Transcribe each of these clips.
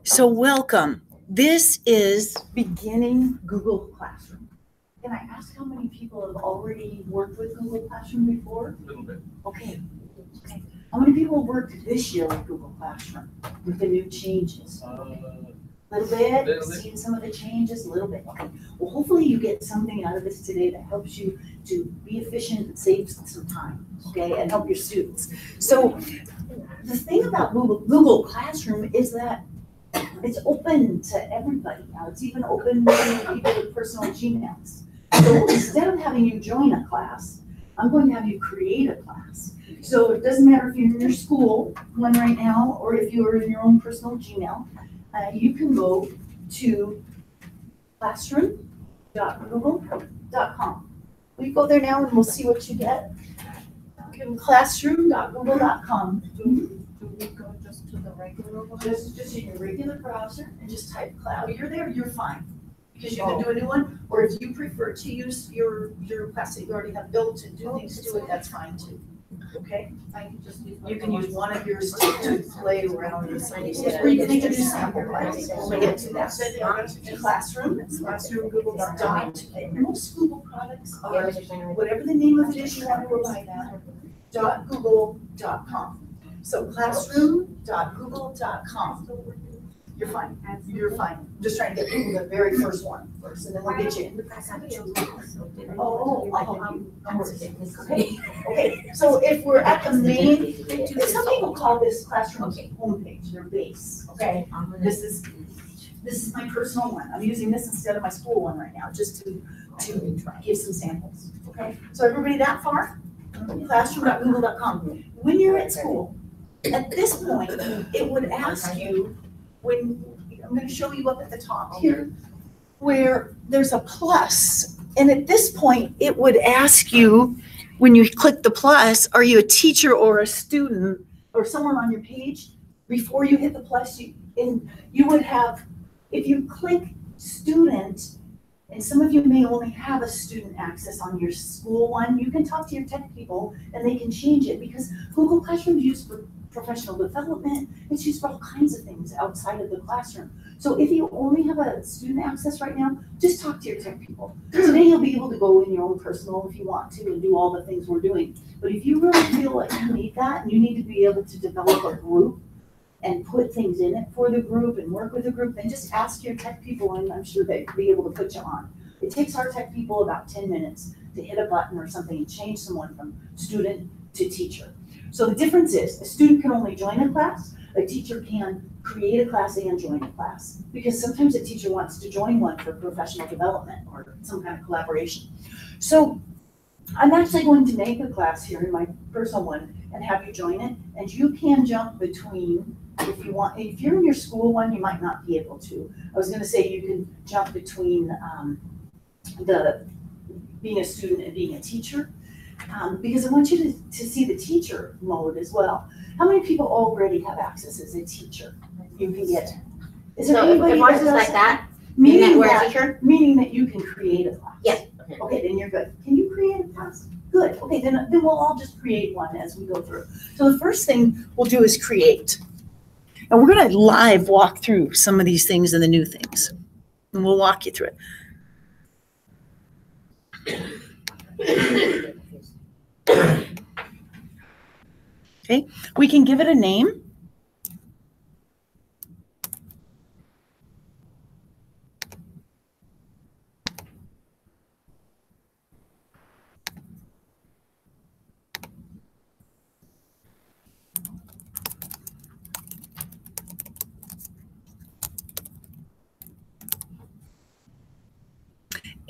So welcome. This is beginning Google Classroom. Can I ask how many people have already worked with Google Classroom before? A little bit. Okay. How many people worked this year with Google Classroom with the new changes? A little bit, seen some of the changes, a little bit. Okay. Well, hopefully you get something out of this today that helps you to be efficient and save some time, okay, and help your students. So the thing about Google Classroom is that it's open to everybody now. It's even open to people with personal Gmails. So instead of having you join a class, I'm going to have you create a class. So it doesn't matter if you're in your school one right now, or if you're in your own personal Gmail, you can go to classroom.google.com. We go there now and we'll see what you get. Classroom.google.com. Do we go just to the regular one? Just in your regular browser and just type cloud. You're there, you're fine. Because you can do a new one, or if you prefer to use your class that you already have built to do things to it, that's fine too. Okay? I can just use. You can use one of yours to play around with some of these, or you can make a new sample class. When we get to that, classroom, classroom.google.com. Most Google products are, whatever the name of it is you want to provide that, .google.com. So classroom.google.com. You're fine. You're fine. I'm just trying to get people the very first one first, and then we'll get you in. Okay. So if we're at the main, some people call this classroom homepage, their base. Okay. This is my personal one. I'm using this instead of my school one right now, just to give some samples. Okay. So everybody that far? Classroom.google.com. When you're at school, at this point, it would ask you. When I'm going to show you up at the top here, where there's a plus, and at this point, it would ask you, when you click the plus, are you a teacher or a student or someone on your page? Before you hit the plus, you would have, if you click student, and some of you may only have a student access on your school one, you can talk to your tech people and they can change it, because Google Classroom is used for professional development. It's used for all kinds of things outside of the classroom. So if you only have a student access right now, just talk to your tech people. Today you'll be able to go in your own personal if you want to and do all the things we're doing. But if you really feel like you need that, and you need to be able to develop a group and put things in it for the group and work with the group, then just ask your tech people, and I'm sure they'll be able to put you on. It takes our tech people about 10 minutes to hit a button or something and change someone from student to teacher. So the difference is, a student can only join a class, a teacher can create a class and join a class. Because sometimes a teacher wants to join one for professional development or some kind of collaboration. So I'm actually going to make a class here in my personal one and have you join it. And you can jump between, if you want, if you're in your school one, you might not be able to. I was gonna say you can jump between being a student and being a teacher. Because I want you to see the teacher mode as well. How many people already have access as a teacher? You can get. Is there anybody if ours is like that? Meaning we're a teacher? Meaning that you can create a class. Yes. Okay, then you're good. Can you create a class? Good. Okay, then we'll all just create one as we go through. So the first thing we'll do is create. And we're going to live walk through some of these things and the new things. And we'll walk you through it. Okay, we can give it a name.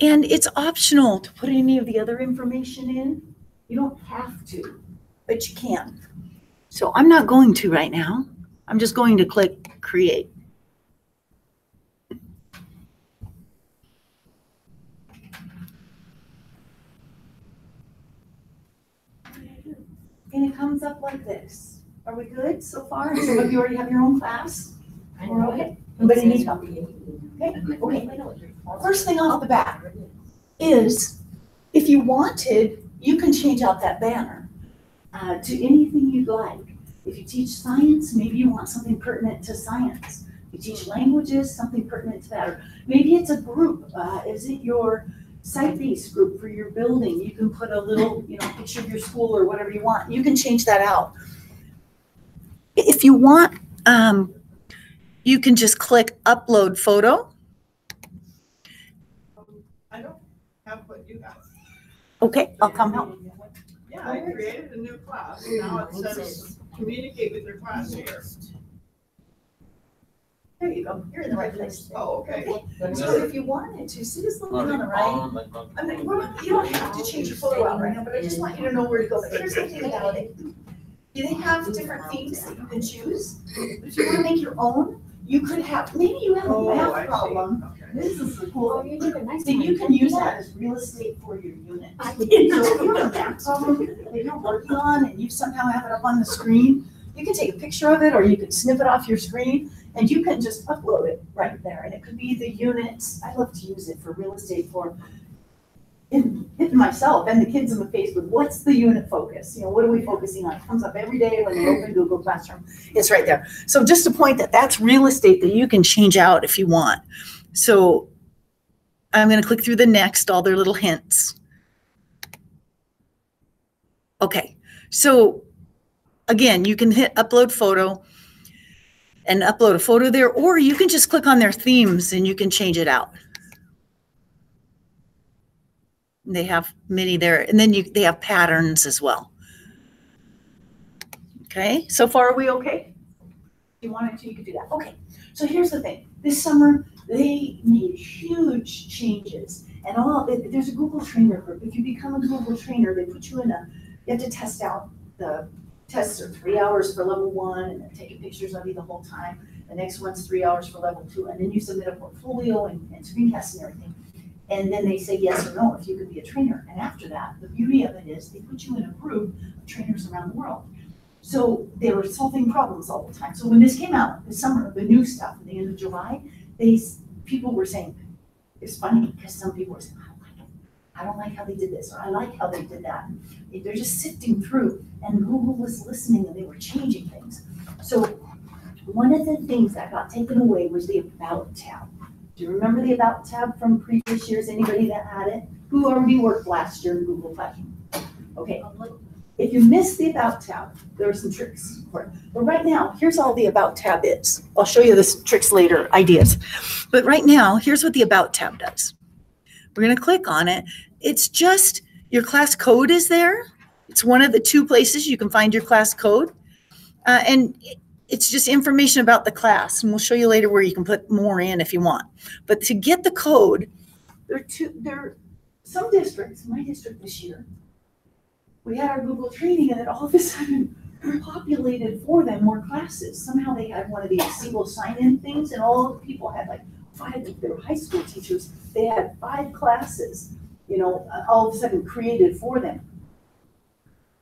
And it's optional to put any of the other information in. You don't have to, but you can. So I'm not going to right now. I'm just going to click create. And it comes up like this. Are we good so far? Some of you already have your own class? We're okay? Anybody need help? Okay. First thing off the bat is, if you wanted, you can change out that banner to anything you'd like. If you teach science, maybe you want something pertinent to science. You teach languages, something pertinent to that, or maybe it's a group. Is it your site-based group for your building? You can put a little, picture of your school or whatever you want. You can change that out. If you want, you can just click upload photo. I don't have what you have. Okay, I'll come help. Yeah, I created a new class. Now it says communicate with your class here. There you go. You're in the right place. Oh, okay. So if you wanted to, see this little thing on the right? I mean, you don't have to change your photo out right now, but I just want you to know where to go. But here's the thing about it. They have different themes that you can choose. But if you want to make your own, you could have, maybe you have a I math see. problem. Okay. This is the cool thing. you did a nice Then you can use that as real estate for your unit. So if you have a math problem that you're working on and you somehow have it up on the screen, you can take a picture of it or you can snip it off your screen and you can just upload it right there. And it could be the units. I love to use it for real estate for hitting myself and the kids in the face with what's the unit focus? What are we focusing on? It comes up every day when they open Google Classroom. It's right there. So just a point that's real estate that you can change out if you want. So I'm going to click through the next, all their little hints. Okay, so again, you can hit upload photo and upload a photo there, or you can just click on their themes and you can change it out. They have many there, and then they have patterns as well. Okay, so far are we okay? If you wanted to, you could do that. Okay, so here's the thing. This summer, they made huge changes, and there's a Google Trainer group. If you become a Google Trainer, they put you in you have to test out. The tests are 3 hours for level 1, and they're taking pictures of you the whole time. The next one's 3 hours for level 2, and then you submit a portfolio and screencasts and everything. And then they say yes or no if you could be a trainer. And after that, the beauty of it is they put you in a group of trainers around the world. So they were solving problems all the time. So when this came out this summer, the new stuff at the end of July, people were saying, it's funny because some people were saying, I don't like how they did this, or I like how they did that. They're just sifting through, and Google was listening and they were changing things. So one of the things that got taken away was the About tab. Do you remember the About tab from previous years? Anybody that had it? Who already worked last year in Google Classroom? Okay. If you missed the About tab, there are some tricks for it. But right now, here's all the About tab is. I'll show you the tricks later, ideas. But right now, here's what the About tab does. We're going to click on it. It's just your class code is there. It's one of the 2 places you can find your class code. And it's just information about the class. And we'll show you later where you can put more in if you want. But to get the code, there are some districts, my district this year, we had our Google training and then all of a sudden we populated for them more classes. Somehow they had one of these single sign-in things and all the people had like 5, they were high school teachers. They had 5 classes, all of a sudden created for them.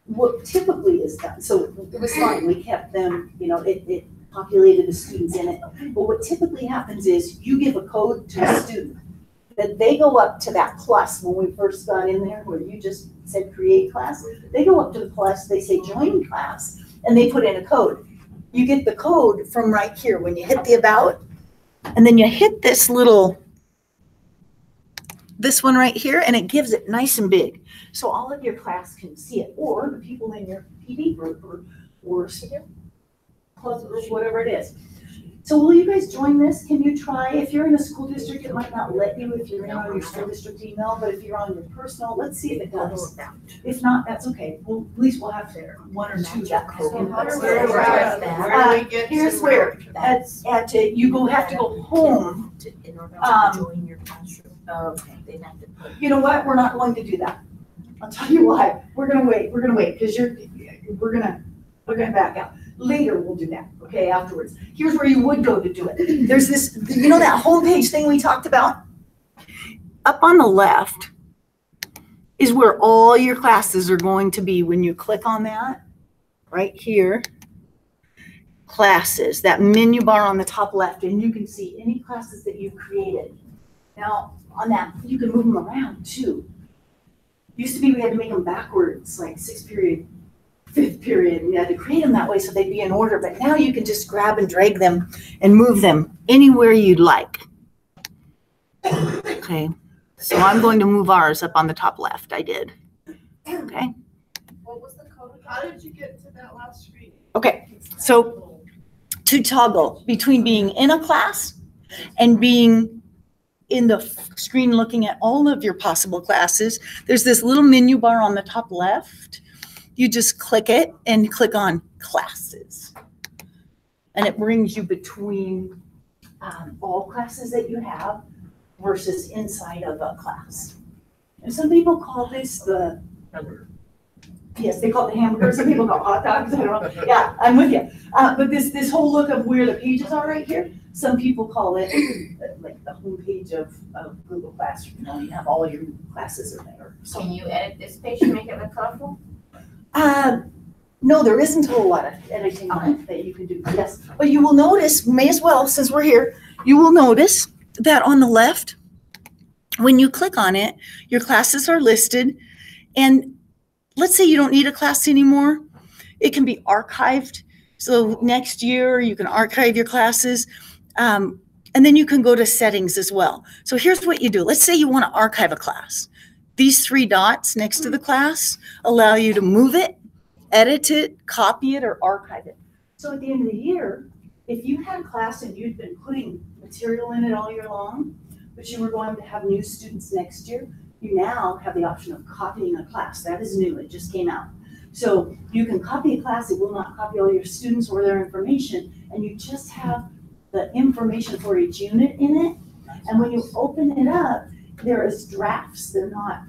What typically is done, so it was fine, we kept them, it populated the students in it. But what typically happens is you give a code to a student, that they go up to that plus when we first got in there, where you just said create class, they go up to the plus, they say join class, and they put in a code. You get the code from right here when you hit the About, and then you hit this one right here, and it gives it nice and big. So all of your class can see it, or the people in your PD group or club group, whatever it is. So will you guys join this? Can you try? If you're in a school district, it might not let you if you're in on your school district email, but if you're on your personal, let's see if it does. If not, that's okay. Well, at least we'll have 1 or 2 that here's where you have to go home. In order to join your classroom. Okay, they have to put. You know what? We're not going to do that. I'll tell you why. We're gonna wait because we're gonna back out. Later we'll do that, okay, afterwards. Here's where you would go to do it. There's this, that homepage thing we talked about? Up on the left is where all your classes are going to be when you click on that, right here. Classes, that menu bar on the top left, and you can see any classes that you've created. Now, on that, you can move them around too. Used to be we had to make them backwards, like 6 period fifth period, and you had to create them that way so they'd be in order, but now you can just grab and drag them and move them anywhere you'd like. Okay, so I'm going to move ours up on the top left. I did. Okay. What was the code? How did you get to that last screen? Okay, so to toggle between being in a class and being in the screen looking at all of your possible classes, there's this little menu bar on the top left. You just click it and click on classes. And it brings you between all classes that you have versus inside of a class. And some people call this the hamburger. Yes, they call it the hamburger. Some people call it hot dogs. I don't know. Yeah, I'm with you. But this whole look of where the pages are right here, some people call it like the home page of Google Classroom. You know, you have all your classes in there. So, Can you edit this page to make it look colorful? no, there isn't a whole lot of editing on it that you can do. Yes, but you will notice, may as well, since we're here, you will notice that on the left, when you click on it, your classes are listed. And let's say you don't need a class anymore. It can be archived. So next year you can archive your classes. And then you can go to settings as well. So here's what you do. Let's say you want to archive a class. These three dots next to the class allow you to move it, edit it, copy it, or archive it. So at the end of the year, if you had a class and you'd been putting material in it all year long, but you were going to have new students next year, you now have the option of copying a class. That is new, it just came out. So you can copy a class, it will not copy all your students or their information, and you just have the information for each unit in it. And when you open it up, there is drafts, they're not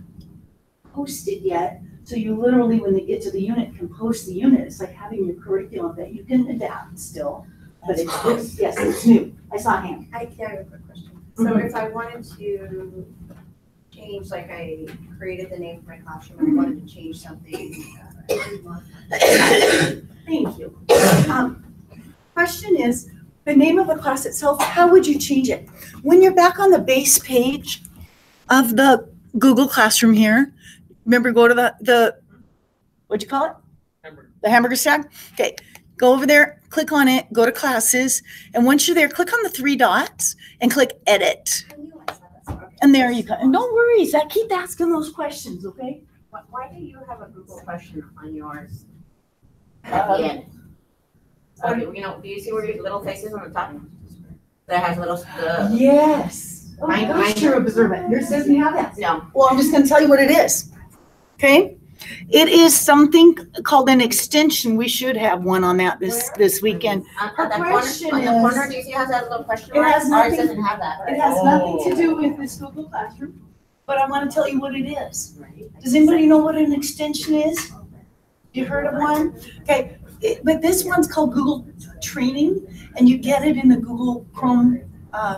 posted yet. So you literally, when they get to the unit, can post the unit. It's like having your curriculum that you can adapt still, but it's yes, it's new. I saw a hand. I have a quick question. So if I wanted to change, like I created the name for my classroom and I wanted to change something. Thank you. Question is, the name of the class itself, how would you change it? When you're back on the base page of the Google Classroom here, remember, go to the what'd you call it? Hamburger. The hamburger stack? Okay, go over there, click on it, go to classes, and once you're there, click on the three dots and click edit. And there you go. And don't worry, Zach, keep asking those questions, okay? Why do you have a Google question on yours at the end? You know, do you see where your little faces on the top? That has little, Yes. Oh my gosh, you're observant. Yours doesn't have that. No. Well, I'm just gonna tell you what it is, okay? It is something called an extension. We should have one on that this weekend. Her question On the corner, is, do you see how it has a little question It mark? has Ours nothing- doesn't have that. it has nothing to do with this Google Classroom, but I wanna tell you what it is. Does anybody know what an extension is? You heard of one? Okay, but this one's called Google Training, and you get it in the Google Chrome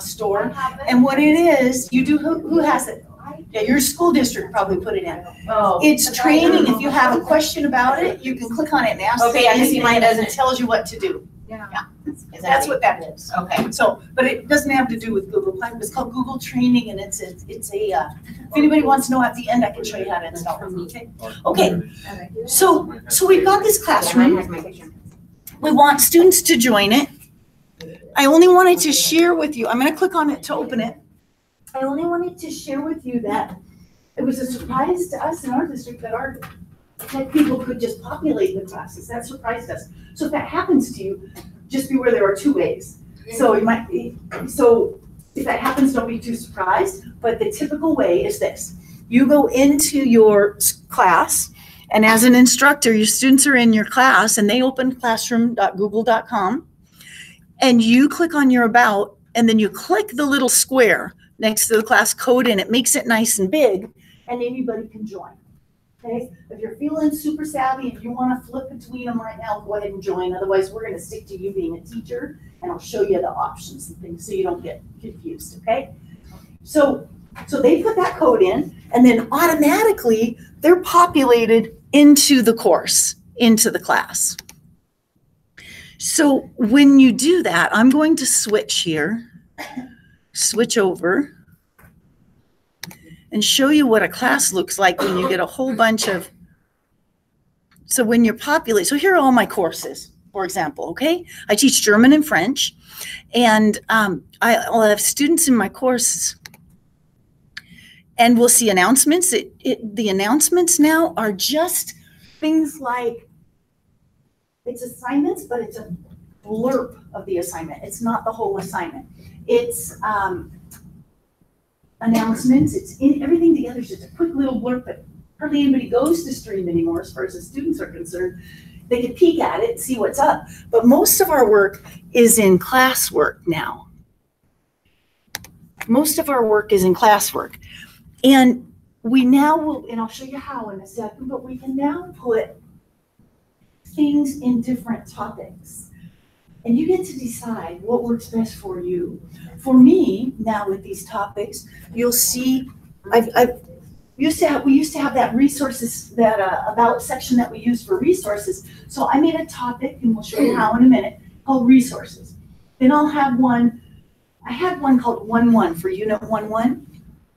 store. And what it is, you do, who has it? Yeah, your school district probably put it in. Oh. It's training. If you have a question about it, you can click on it and ask. Okay, I can see mine doesn't. It tells you what to do. Yeah. That's what that is. Okay. So, but it doesn't have to do with Google Classroom. It's called Google Training, and it's a, if anybody wants to know at the end, I can show you how to install it. Okay, so we've got this Yeah, mine classroom. has my picture. We want students to join it. I only wanted to share with you, I'm gonna click on it to open it. I only wanted to share with you that it was a surprise to us in our district that people could just populate the classes. That surprised us. So if that happens to you, just beware there are two ways. So if that happens, don't be too surprised. But the typical way is this. You go into your class, and as an instructor, your students are in your class, and they open classroom.google.com, and you click on your about, and then you click the little square next to the class code, and it makes it nice and big, and anybody can join. Okay? If you're feeling super savvy and you want to flip between them right now, go ahead and join. Otherwise, we're going to stick to you being a teacher, and I'll show you the options and things so you don't get confused. Okay? So they put that code in, and then automatically they're populated into the course, into the class. So when you do that, I'm going to switch here, switch over, and show you what a class looks like when you get a whole bunch of so when you're populate, so here are all my courses, for example, okay? I teach German and French, and I'll have students in my courses, and we'll see announcements. The announcements now are just things like, it's assignments, but it's a blurb of the assignment. It's not the whole assignment. It's announcements, it's in everything together, it's just a quick little blurb, but hardly anybody goes to Stream anymore as far as the students are concerned. They can peek at it, see what's up, but most of our work is in classwork now. Most of our work is in classwork. And we now will, and I'll show you how in a second, but we can now put things in different topics. And you get to decide what works best for you. For me, now with these topics, you'll see, we used to have that resources, that about section that we use for resources. So I made a topic, and we'll show you how in a minute, called resources. Then I'll have one, I had one called 1-1 for Unit 1-1,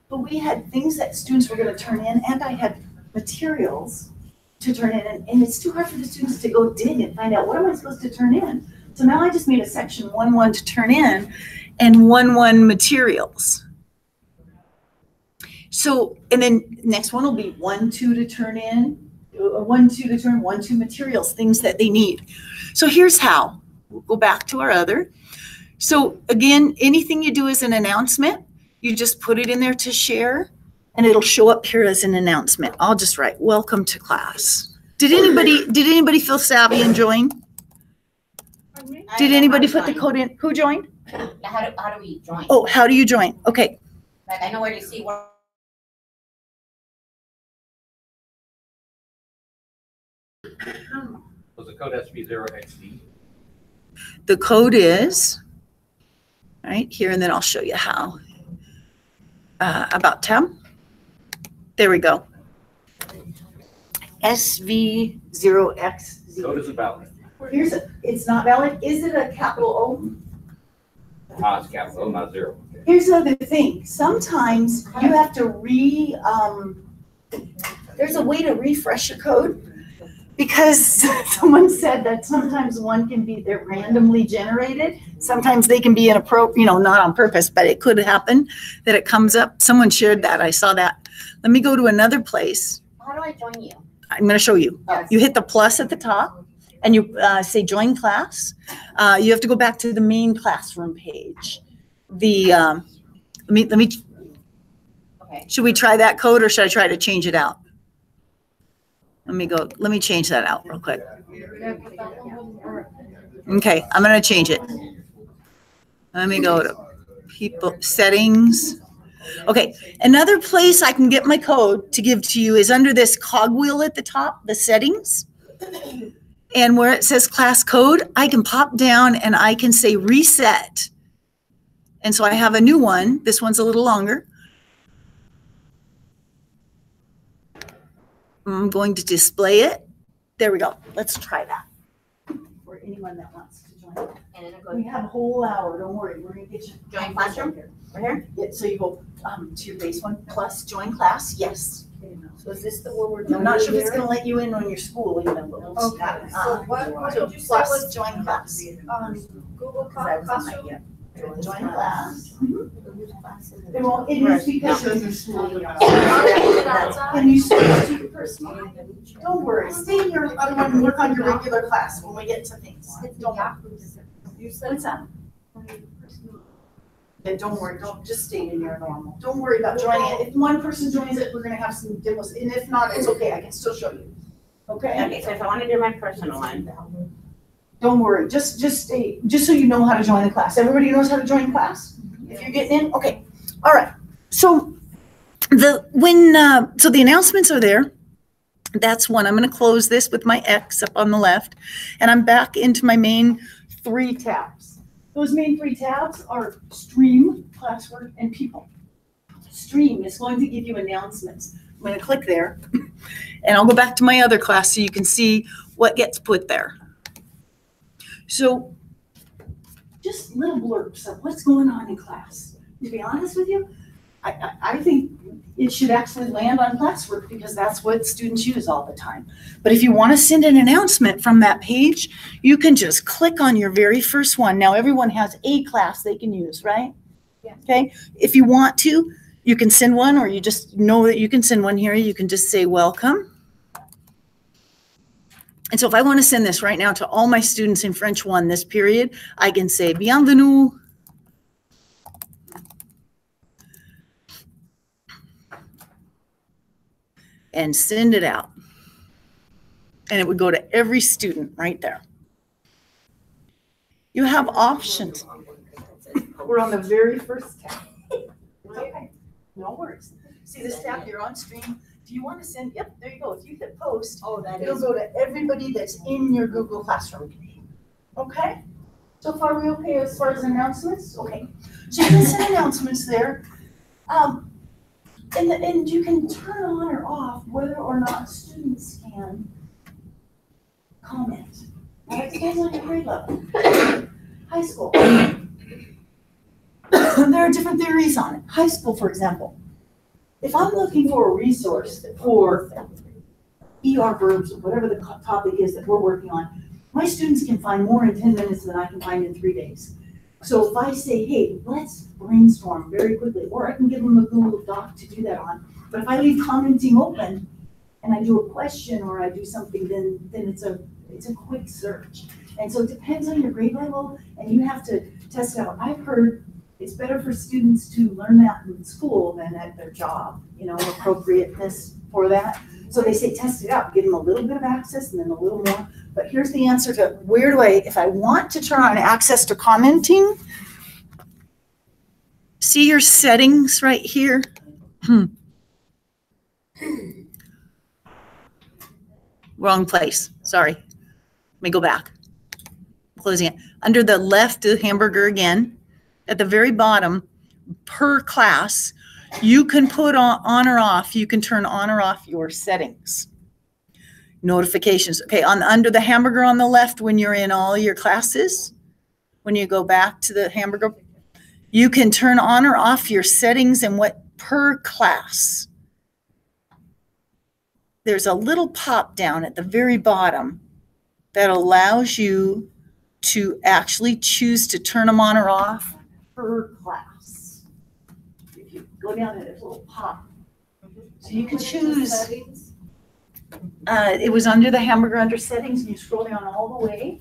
but we had things that students were going to turn in, and I had materials to turn in, and it's too hard for the students to go dig and find out, what am I supposed to turn in? So now I just made a section 1-1 to turn in, and 1-1 materials. So, and then next one will be 1-2 to turn in, 1-2 to turn, 1-2 materials, things that they need. So here's how. We'll go back to our other. So again, anything you do as an announcement, you just put it in there to share, and it'll show up here as an announcement. I'll just write, welcome to class. Did anybody feel savvy and join? Did anybody put the code in? Who joined? How do we join? Oh, how do you join? Okay. Like, I know where to see what. So the code has to be 0xD. The code is right here, and then I'll show you how. About tab. There we go. SV0XZ. Code is about. Here's a, it's not valid. Is it a capital O? It's capital O, not 0. Okay. Here's another thing. Sometimes you have to there's a way to refresh your code, because someone said that sometimes one can be, they're randomly generated. Sometimes they can be inappropriate, not on purpose, but it could happen that it comes up. Someone shared that. I saw that. Let me go to another place. How do I join you? I'm going to show you. You hit the plus at the top, and you say join class. You have to go back to the main classroom page. Let me. Okay. Should we try that code, or should I try to change it out? Let me change that out real quick. Okay, I'm going to change it. Let me go to people settings. Okay, another place I can get my code to give to you is under this cogwheel at the top, the settings. And where it says class code, I can pop down and I can say reset. And so I have a new one. This one's a little longer. I'm going to display it. There we go. Let's try that for anyone that wants to join. And then We have a whole hour. Don't worry. We're going to get you. Join classroom? Right here? Yeah, so you go to your base one plus join class. Yes. So is this the one we're I'm doing? not sure if it's going to let you in on your school email. But we'll see. Okay, so what So did you say plus was, join class. Google Because I wasn't on that Classroom? yet. Join class. It won't. It is because of your school. Can you switch to your personal? Don't worry. Stay in your other one and work on your regular class when we get to things. Don't worry. What's that? Yeah, don't worry. Don't just stay in your normal. Don't worry about joining it. If one person joins it, we're gonna have some demos, and if not, it's okay. I can still show you. Okay. Okay, so if I want to do my personal one. Don't worry. Just stay. Just so you know how to join the class. Everybody knows how to join class. If you're getting in, okay. All right. So the announcements are there. That's one. I'm going to close this with my X up on the left, and I'm back into my main 3 tabs. Those main 3 tabs are Stream, Classwork, and People. Stream is going to give you announcements. I'm going to click there, and I'll go back to my other class so you can see what gets put there. So just little blurbs of what's going on in class. To be honest with you, I think it should actually land on classwork because that's what students use all the time. But if you want to send an announcement from that page, you can just click on your very first one. Now everyone has a class they can use, right? Yeah. Okay. If you want to, you can send one, or you just know that you can send one here. You can just say welcome. And so if I want to send this right now to all my students in French 1 this period, I can say bienvenue. And send it out. And it would go to every student right there. You have options. We're on the very first tab. It's okay, no worries. See this tab, you're on stream. Do you want to send, yep, there you go. If you hit post, it'll go to everybody that's in your Google Classroom. Okay? So far we okay as far as announcements? Okay. So you can send announcements there. And you can turn on or off whether or not students can comment. Now, it depends on your grade level. High school. There are different theories on it. High school, for example. If I'm looking for a resource for ER verbs, or whatever the topic is that we're working on, my students can find more in 10 minutes than I can find in 3 days. So if I say, hey, let's brainstorm very quickly, or I can give them a Google Doc to do that on. But if I leave commenting open and I do a question or I do something, then it's a quick search. And so it depends on your grade level, and you have to test it out. I've heard it's better for students to learn that in school than at their job, appropriateness for that. So they say test it out, give them a little bit of access and then a little more. But here's the answer to where do if I want to turn on access to commenting, see your settings right here. Wrong place, sorry. Let me go back. Closing it. Under the left, do hamburger again. At the very bottom, per class, you can put on or off, you can turn on or off your settings. Notifications. Okay, under the hamburger on the left, when you're in all your classes, when you go back to the hamburger, you can turn on or off your settings and what per class. There's a little pop down at the very bottom that allows you to actually choose to turn them on or off per class. If you go down there, there's a little pop. So you can choose. It was under the hamburger under settings, and you scroll down all the way,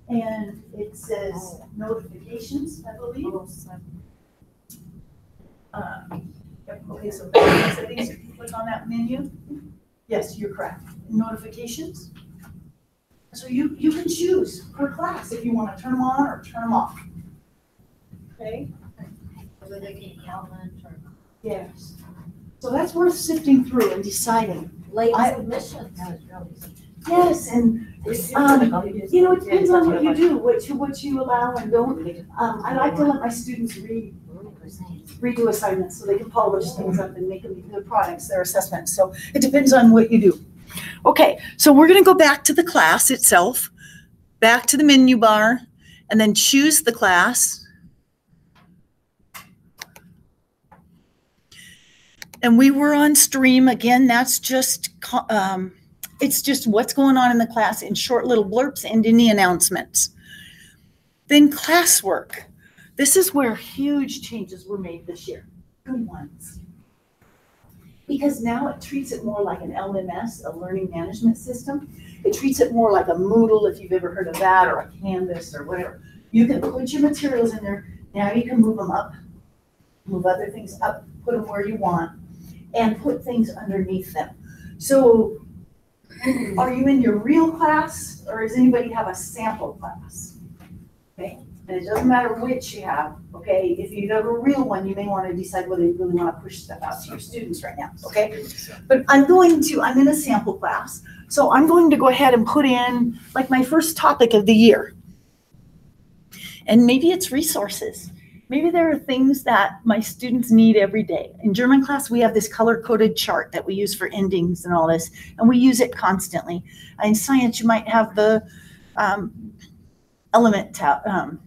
and it says notifications, I believe. Okay, so settings, if you click on that menu, yes, you're correct. Notifications. So you can choose per class if you want to turn them on or turn them off. Okay? Whether they can comment or. Yes. So that's worth sifting through and deciding. Late submissions. Yes, and it depends on what you do, what you allow and don't. I like to let my students redo assignments so they can polish things up and make them good products, their assessments. So it depends on what you do. Okay, so we're going to go back to the class itself, back to the menu bar, and then choose the class. And we were on stream again. That's just, it's just what's going on in the class in short little blurps and in the announcements. Then classwork. This is where huge changes were made this year. Good ones. Because now it treats it more like an LMS, a learning management system. It treats it more like a Moodle, if you've ever heard of that, or a Canvas or whatever. You can put your materials in there. Now you can move them up, move other things up, put them where you want, and put things underneath them. So are you in your real class, or does anybody have a sample class? Okay, and it doesn't matter which you have, okay? If you have a real one, you may want to decide whether you really want to push stuff out to your students right now, okay? But I'm in a sample class, so I'm going to go ahead and put in like my first topic of the year. And maybe it's resources. Maybe there are things that my students need every day. In German class, we have this color-coded chart that we use for endings and all this, and we use it constantly. In science, you might have the element tab.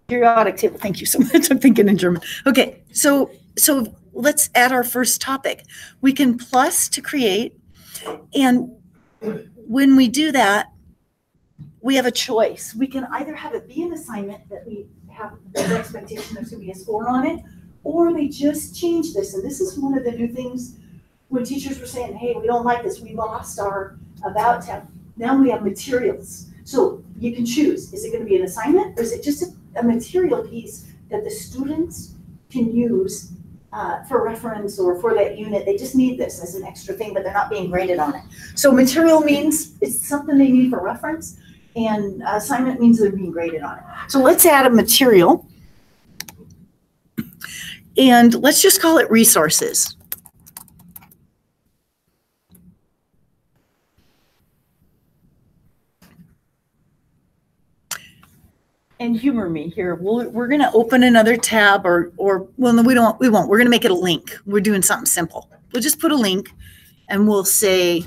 Periodic table, thank you so much. I'm thinking in German. Okay, so let's add our first topic. We can plus to create, and when we do that, we have a choice. We can either have it be an assignment that we have the expectation there's going to be a score on it, or they just change this. And this is one of the new things when teachers were saying, hey, we don't like this. We lost our about tab. Now we have materials. So you can choose. Is it going to be an assignment, or is it just a material piece that the students can use for reference or for that unit? They just need this as an extra thing, but they're not being graded on it. So material means it's something they need for reference, and assignment means they're being graded on it. So let's add a material, and let's just call it resources. And humor me here. We're going to open another tab or well, no, we won't. We're going to make it a link. We're doing something simple. We'll just put a link and we'll say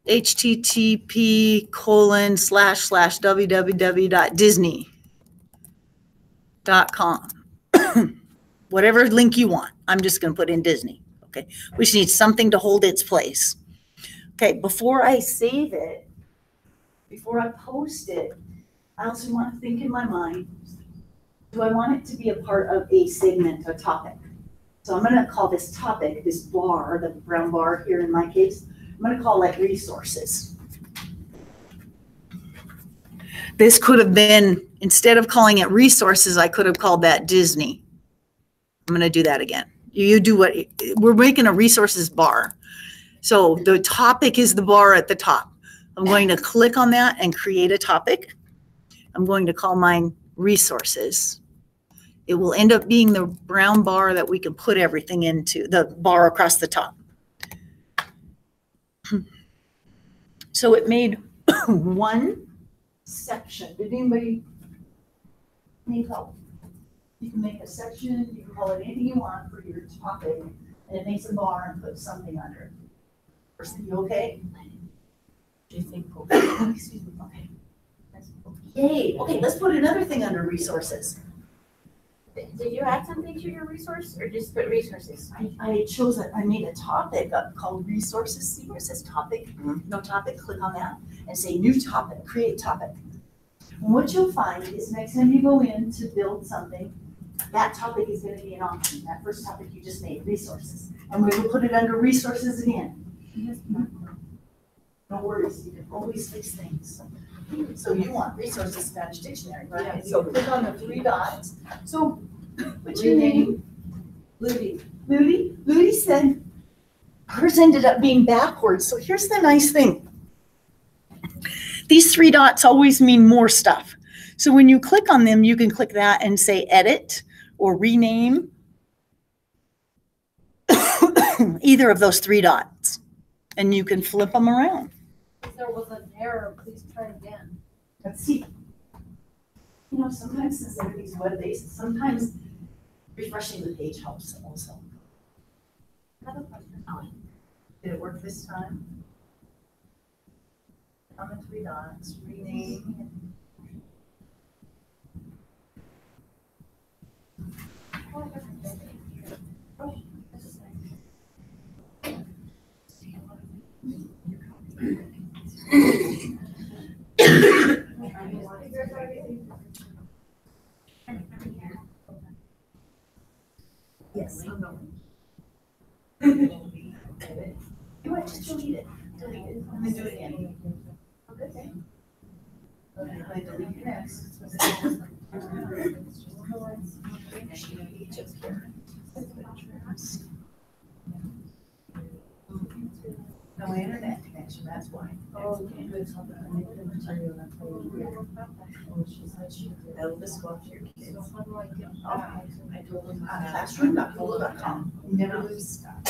http://www.disney.com. Whatever link you want. I'm just going to put in Disney. Okay. We just need something to hold its place. Okay. Before I save it, before I post it, I also want to think in my mind, do I want it to be a part of a segment, a topic? So I'm going to call this topic, this bar, the brown bar here in my case, I'm going to call it resources. This could have been, instead of calling it resources, I could have called that Disney. I'm going to do that again. You do what, we're making a resources bar. So the topic is the bar at the top. I'm going to click on that and create a topic. I'm going to call mine resources. It will end up being the brown bar that we can put everything into, the bar across the top. So it made one section. Did anybody need help? You can make a section, you can call it anything you want for your topic, and it makes a bar and puts something under it. Person, you okay? Do you think? Excuse me. Okay. Yay. Okay, let's put another thing under resources. Did you add something to your resource or just put resources? I chose it. I made a topic called resources. See where it says topic? No topic. Click on that and say new topic, create topic. And what you'll find is next time you go in to build something, that topic is going to be an option. That first topic you just made, resources. And we will put it under resources again. No worries, you can always fix things. So you want resources Spanish dictionary, right? Yeah, so click on the three dots. So what's your name? Ludi. Ludi? Ludi said hers ended up being backwards. So here's the nice thing. These three dots always mean more stuff. So when you click on them, you can click that and say edit or rename either of those three dots. And you can flip them around. If there was an error, please try again. Let's see. You know, sometimes since everything's web-based, sometimes refreshing the page helps also. I have a question. Did it work this time? On the three dots, rename. Yes. You want to just delete it. Delete it. And then do it again. Okay. Okay, I delete it next. No internet connection, that's why. Oh, that'll just go up to your kids. Classroom.google.com. Never lose stuff.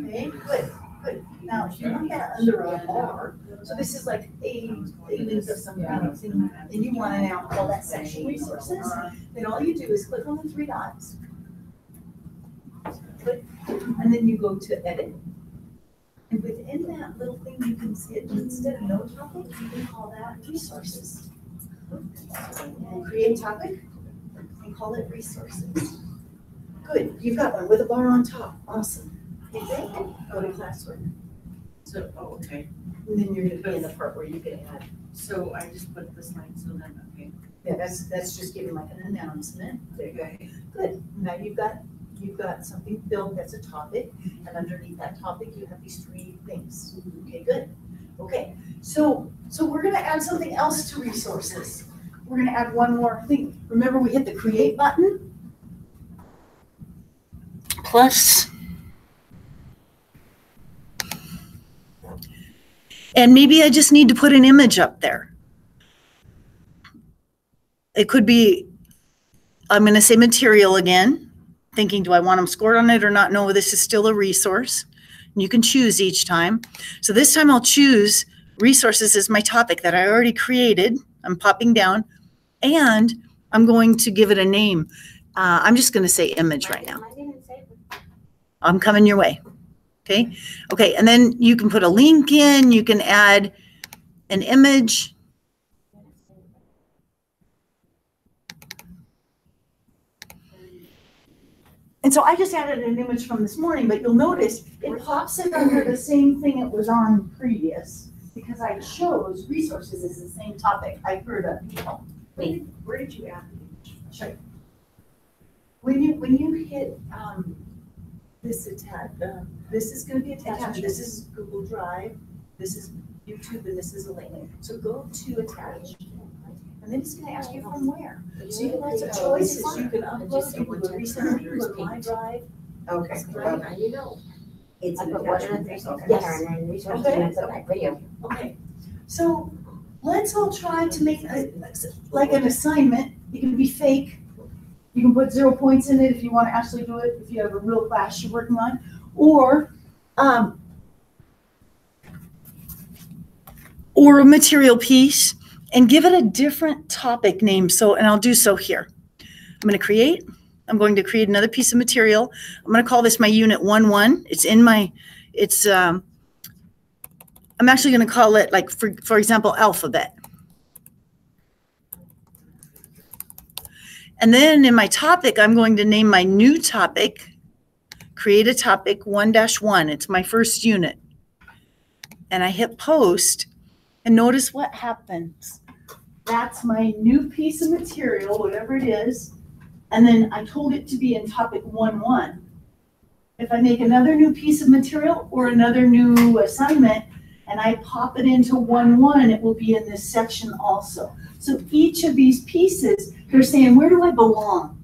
Okay, good, good. Now, if you want that under a bar, so this is like a link of some kind of thing, and you want to now call that section resources, then all you do is click on the three dots. Click, and then you go to edit. And within that little thing, you can see it, instead of no topic, you can call that resources. And create topic and call it resources. Good, you've got one with a bar on top, awesome. Hit that, go to classroom, So, oh, okay, and then you're gonna be in the part where you can add. so I just put this line, so then, okay. Yeah, that's just giving like an announcement. There you go. Okay. Good, now you've got something filled that's a topic, and underneath that topic, you have these 3 things. Okay, good. Okay, so we're gonna add something else to resources. We're gonna add one more thing. Remember, we hit the create button? Plus. And maybe I just need to put an image up there. It could be, I'm gonna say material again, thinking, do I want them scored on it or not? No, this is still a resource. And you can choose each time. So this time I'll choose resources as my topic that I already created. I'm popping down, and I'm going to give it a name. I'm just gonna say image right now. I'm coming your way. Okay. Okay. And then you can put a link in, you can add an image. And so I just added an image from this morning, but you'll notice it pops it under the same thing it was on previous because I chose resources as the same topic. I heard of people. Where did you add the image? Sure. When you hit this this is going to be attachment. This is Google Drive. This is YouTube, and this is a link. So go to attach, and then it's going to ask you from where. So you have lots of choices. You can upload. You can go recently. You can go to my drive. Okay. Right, now you know. It's I an put one of the attachment. 3 Okay. together and then resources and I put that video. Okay. So let's all try to make like an assignment. It can be fake. You can put 0 points in it if you want to actually do it, if you have a real class you're working on, or a material piece, and give it a different topic name. So, and I'll do so here. I'm going to create another piece of material. I'm going to call this my unit 1-1. I'm actually going to call it, like, for example, alphabet. And then in my topic, I'm going to name my new topic, create a topic 1-1. It's my first unit. And I hit post, and notice what happens. That's my new piece of material, whatever it is. And then I told it to be in topic 1-1. If I make another new piece of material or another new assignment, and I pop it into 1-1, it will be in this section also. So each of these pieces, they're saying, where do I belong?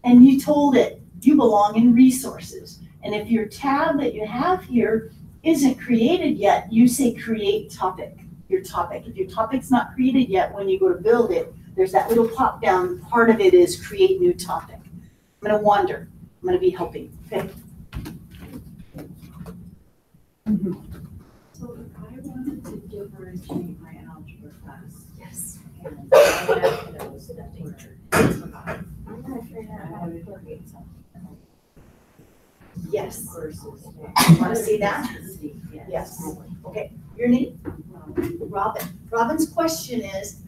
And you told it, you belong in resources. And if your tab that you have here isn't created yet, you say create topic, your topic. If your topic's not created yet, when you go to build it, there's that little pop down. Part of it is create new topic. I'm gonna wander. I'm gonna be helping, okay? So if I wanted to differentiate my algebra class. Yes. And I have those that are I'm gonna figure out how to create something. Yes. versus. You wanna see that? Yes. Yes. Okay, your name? Robin. Robin's question is,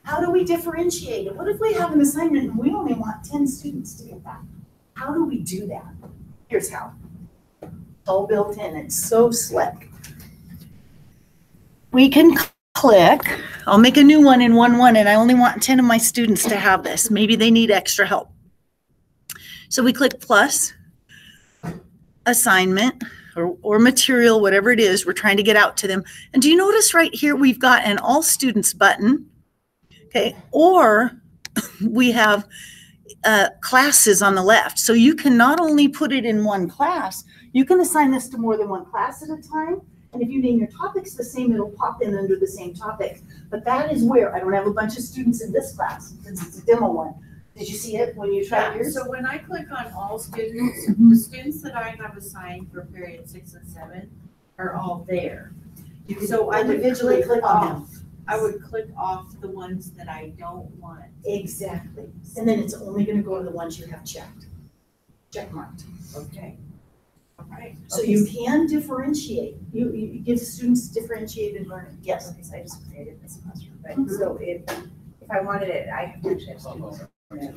how do we differentiate it? What if we have an assignment and we only want 10 students to get that? How do we do that? Here's how. It's all built in. It's so slick. We can click. I'll make a new one in 1-1, and I only want 10 of my students to have this. Maybe they need extra help. So we click plus, assignment, or material, whatever it is we're trying to get out to them. And do you notice right here we've got an all students button, okay? Or we have classes on the left. So you can not only put it in one class, you can assign this to more than one class at a time. And if you name your topics the same, it'll pop in under the same topic. But that is where I don't have a bunch of students in this class because it's a demo one. Did you see it when you tried yours? So when I click on all students, Mhm. the students that I have assigned for period 6 and 7 are all there. You can So I would individually click on them. I would click off the ones that I don't want. Exactly. And then it's only going to go to the ones you have checked, check marked. Okay. All right. So you can differentiate. You give students differentiated learning. Yes. Okay, so I just created this classroom, Mhm. but so if I wanted it, I have to actually have students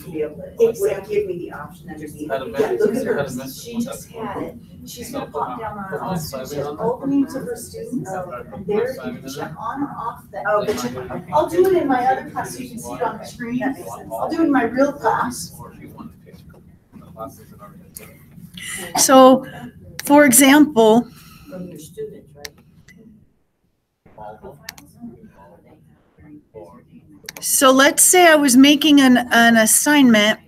to be able to, it would give me the option underneath. Yeah, look at her, she just had it, she's gonna pop down on her own, she has opening to her students, and there you can check on or off that. Oh, but you, okay. I'll do it in my other class, so you can see it on the screen, that makes sense. I'll do it in my real class. So, for example, From your students, right? so let's say I was making an assignment.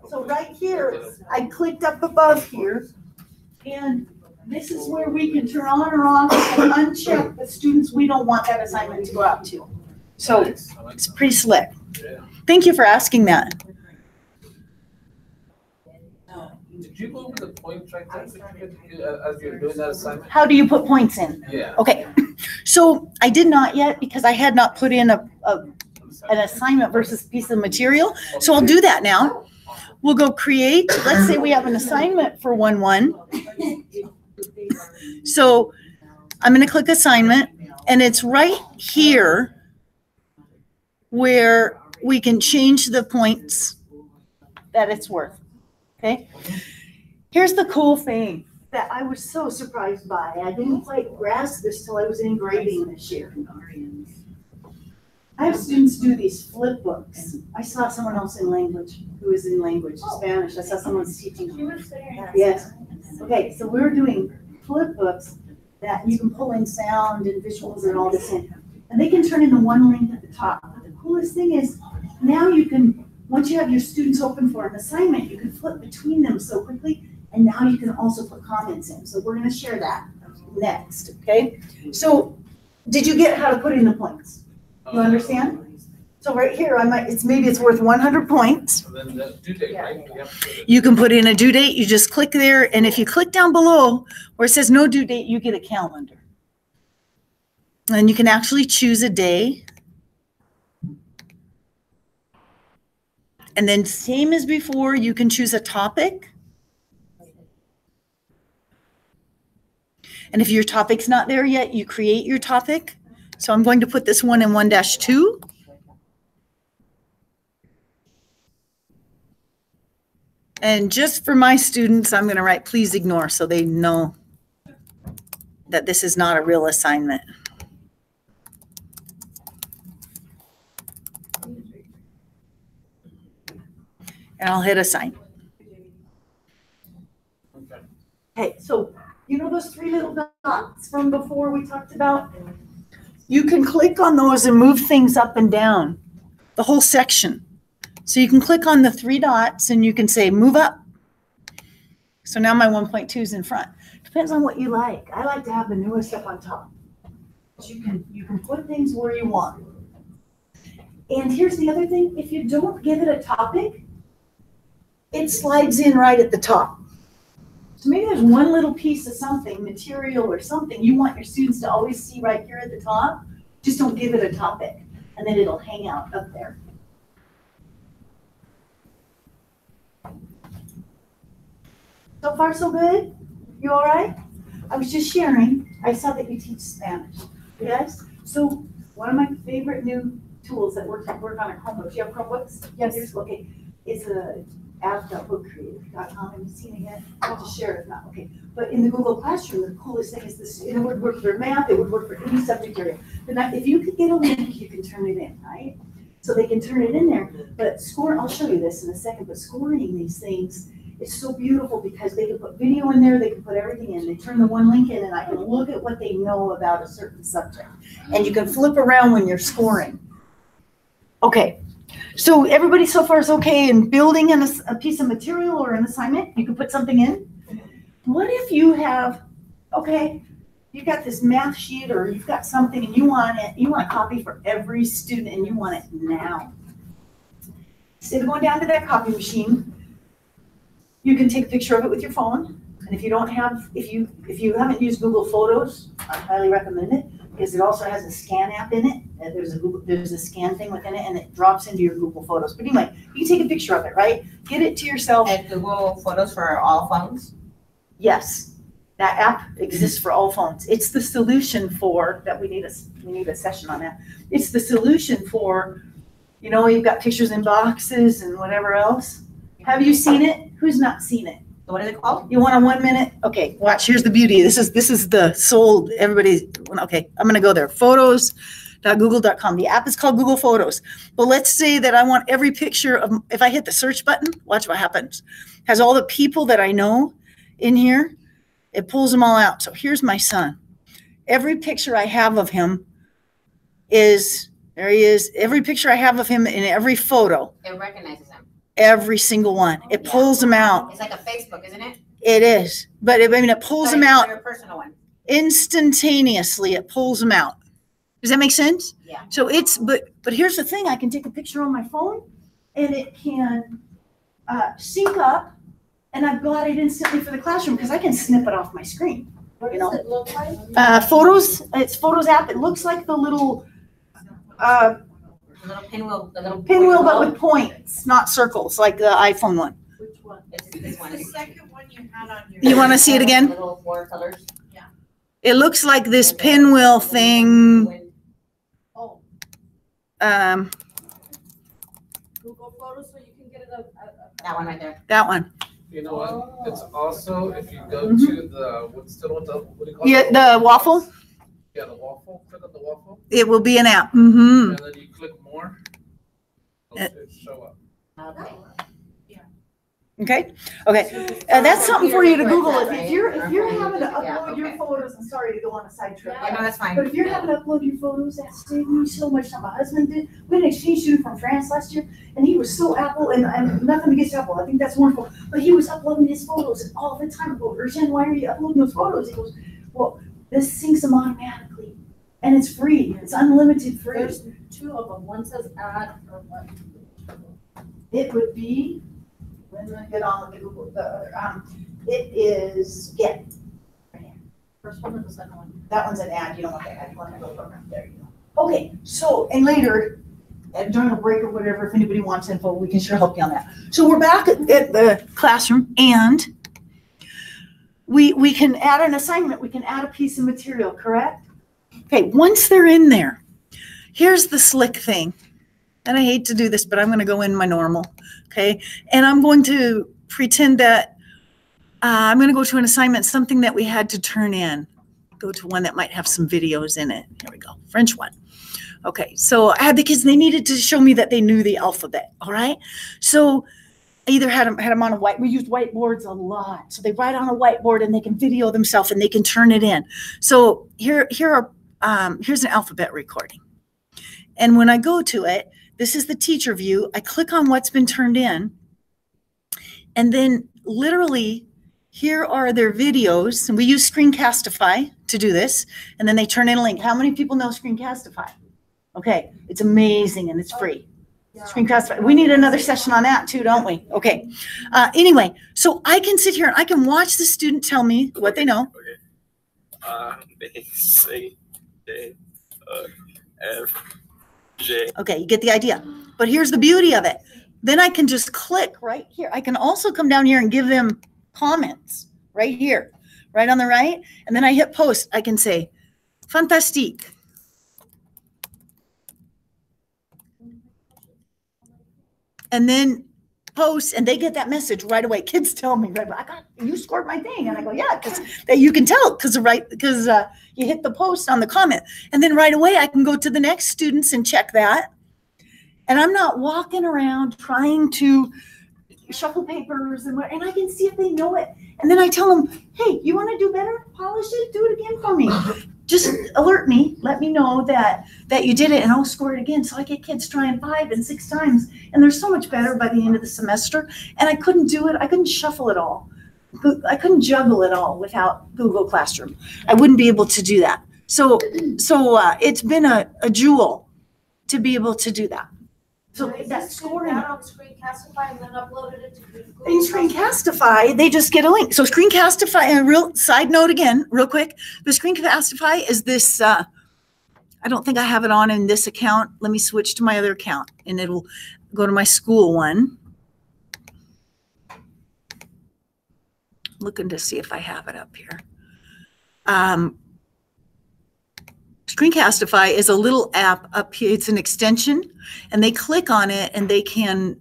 So right here, I clicked up above here, and this is where we can turn on or off and uncheck the students we don't want that assignment to go out to. So it's pretty slick. Thank you for asking that. Did you go over the point track as you're doing that assignment? How do you put points in? Yeah. Okay, so I did not yet because I had not put in an assignment versus piece of material. So I'll do that now. We'll go create. Let's say we have an assignment for 1-1. So I'm going to click assignment, and it's right here where we can change the points that it's worth. Okay. Here's the cool thing that I was so surprised by. I didn't quite grasp this till I was in grading this year. I have students do these flip books. I saw someone else in language who is in language, Spanish. I saw someone's teaching. Yes. Okay, so we're doing flip books that you can pull in sound and visuals and all this in. And they can turn into one link at the top. But the coolest thing is now you can, once you have your students open for an assignment, you can flip between them so quickly. And now you can also put comments in. So we're going to share that next. Okay. So did you get how to put in the points? You understand? So right here, maybe it's worth 100 points. And then the due date, right? You can put in a due date. You just click there. And if you click down below where it says no due date, you get a calendar. And you can actually choose a day. And then same as before, you can choose a topic. And if your topic's not there yet, you create your topic. So I'm going to put this one in 1-2. And just for my students, I'm going to write please ignore so they know that this is not a real assignment. And I'll hit assign. Okay, so you know those three little dots from before we talked about? You can click on those and move things up and down, the whole section. So you can click on the three dots and you can say move up. So now my 1.2 is in front. Depends on what you like. I like to have the newest up on top. But you can put things where you want. And here's the other thing. If you don't give it a topic, it slides in right at the top. So maybe there's one little piece of something, material or something, you want your students to always see right here at the top. Just don't give it a topic, and then it'll hang out up there. So far, so good? You all right? I was just sharing. I saw that you teach Spanish. Yes? So one of my favorite new tools that work on a Chromebook. Do you have Chromebooks? Yes. Okay. It's a app.bookcreative.com. Have you seen it yet? I'll just share it if not. Okay. But in the Google Classroom, the coolest thing is this. It would work for math. It would work for any subject area. But if you could get a link, you can turn it in, right? So they can turn it in there. But I'll show you this in a second. But scoring these things is so beautiful because they can put video in there. They can put everything in. They turn the one link in, and I can look at what they know about a certain subject. And you can flip around when you're scoring. Okay. So everybody so far is okay in building a piece of material or an assignment. You can put something in. What if you have, okay, you got this math sheet or you've got something and you want a copy for every student and you want it now. Instead of going down to that copy machine, you can take a picture of it with your phone. And if you don't have, if you haven't used Google Photos, I highly recommend it because it also has a scan app in it. There's a scan thing within it and it drops into your Google Photos. But anyway, you can take a picture of it, right? Get it to yourself. And Google Photos for all phones? Yes. That app exists for all phones. It's the solution for, that we need a session on that. It's the solution for, you know, you've got pictures in boxes and whatever else. Have you seen it? Who's not seen it? What is it called? You want a 1 minute? Okay, watch, here's the beauty. This is the soul, everybody, okay, I'm gonna go there. Photos.google.com. The app is called Google Photos. But let's say that I want every picture of, if I hit the search button, watch what happens. Has all the people that I know in here, it pulls them all out. So here's my son. Every picture I have of him is, there he is. Every picture I have of him in every photo, It recognizes them. every single one. It pulls them out. It's like a Facebook, isn't it? It is. But it pulls them out Your personal one. instantaneously. It pulls them out. Does that make sense? Yeah. So it's, but here's the thing. I can take a picture on my phone and it can sync up, and I've got it instantly for the classroom because I can snip it off my screen. What You does know. it look like? Photos, it's Photos app. It looks like the little The little pinwheel, the little. pinwheel, but with points, not circles, like the iPhone one. Which one? It's It's this one. the second one you had on your. You want to see it again? Little four colors. It looks like this pinwheel thing. Oh, Um, Google Photos, so you can get it That one right there. that one. You know what? It's also, if you go to the, what do you call it? Yeah, the waffle. Yeah, the waffle, click on the waffle, It will be an app. Mm-hmm. and then you click more. It'll show up. Okay. Okay. Okay. That's something for you to Google. If you're having to upload your okay. photos, I'm sorry to go on a side trip. Yeah, no, that's fine. But if you're having to upload your photos, that saved me so much time. My husband did. We had an exchange student from France last year, and he was so Apple, and nothing against Apple. I think that's wonderful. But he was uploading his photos, and all the time I go, Urjan, why are you uploading those photos? He goes, well, this syncs them automatically, and it's free. It's unlimited free. There's two of them. One says add or what? It would be, when I get on with the Google, it is Get. First one or the second one? That one's an ad, you don't want that ad, you want to go program, there you go. Okay, so, and later, during a break or whatever, if anybody wants info, we can sure help you on that. So we're back at the classroom, and we can add an assignment, we can add a piece of material, correct? Okay, once they're in there, here's the slick thing. And I hate to do this, but I'm going to go in my normal, okay? And I'm going to pretend that I'm going to go to an assignment, something that we had to turn in. Go to one that might have some videos in it. Here we go, French one. Okay, so I had the kids, they needed to show me that they knew the alphabet, all right? So I either had them on a we used whiteboards a lot. So they write on a whiteboard and they can video themselves and they can turn it in. So here's an alphabet recording. And when I go to it, this is the teacher view. I click on what's been turned in. And then literally, here are their videos. And we use Screencastify to do this. And then they turn in a link. How many people know Screencastify? Okay, it's amazing and it's free. Screencastify. We need another session on that too, don't we? Okay. Anyway, so I can sit here and I can watch the student tell me what they know. B, C, D, F, G. Okay, you get the idea. But here's the beauty of it. Then I can just click right here. I can also come down here and give them comments right here, right on the right. And then I hit post. I can say, fantastique. And then post, and they get that message right away. Kids tell me, right, you scored my thing. And I go, yeah, because you can tell because you hit the post on the comment. And then right away I can go to the next students and check that. And I'm not walking around trying to shuffle papers and I can see if they know it. And then I tell them, hey, you want to do better? Polish it, do it again for me. Just alert me, let me know that you did it, and I'll score it again. So I get kids trying 5 and 6 times, and they're so much better by the end of the semester. And I couldn't do it. I couldn't shuffle it all. I couldn't juggle it all without Google Classroom. I wouldn't be able to do that. So it's been a jewel to be able to do that. So that's scoring. That on Screencastify and then uploaded it to Google. In Screencastify, they just get a link. So Screencastify, and a real side note again, real quick, the Screencastify is this, I don't think I have it on in this account. Let me switch to my other account and it'll go to my school one. Looking to see if I have it up here. Screencastify is a little app up here. It's an extension, and they click on it and they can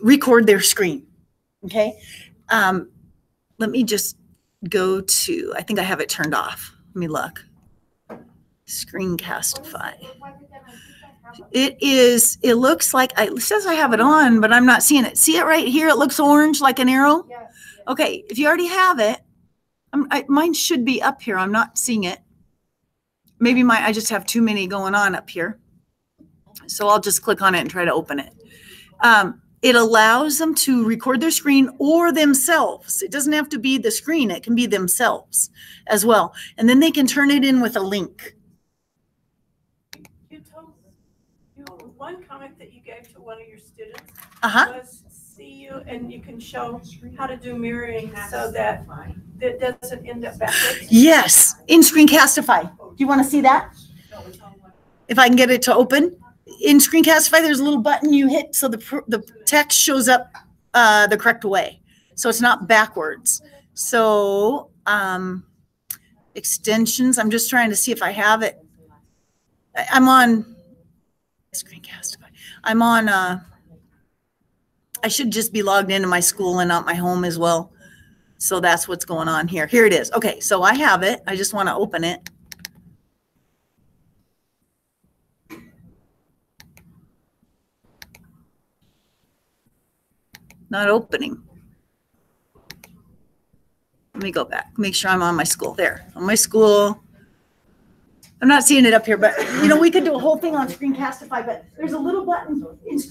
record their screen. Okay. Let me just go to, I think I have it turned off. Let me look. Screencastify. It looks like, it says I have it on, but I'm not seeing it. See it right here? It looks orange like an arrow. Yes. Okay. If you already have it, mine should be up here. I'm not seeing it. Maybe I just have too many going on up here. So I'll just click on it and try to open it. It allows them to record their screen or themselves. It doesn't have to be the screen. It can be themselves as well. And then they can turn it in with a link. One comment that you gave to one of your students Uh-huh. was see you and you can show how to do mirroring so that it doesn't end up backwards. Yes, in Screencastify. Do you want to see that? If I can get it to open. In Screencastify, there's a little button you hit so the text shows up the correct way. So it's not backwards. So extensions, I'm just trying to see if I have it. I'm on Screencastify. I'm on, I should just be logged into my school and not my home as well. So that's what's going on here. Here it is. Okay, so I have it. I just want to open it. Not opening. Let me go back. Make sure I'm on my school. There, on my school. I'm not seeing it up here, but you know, we could do a whole thing on Screencastify, but there's a little button.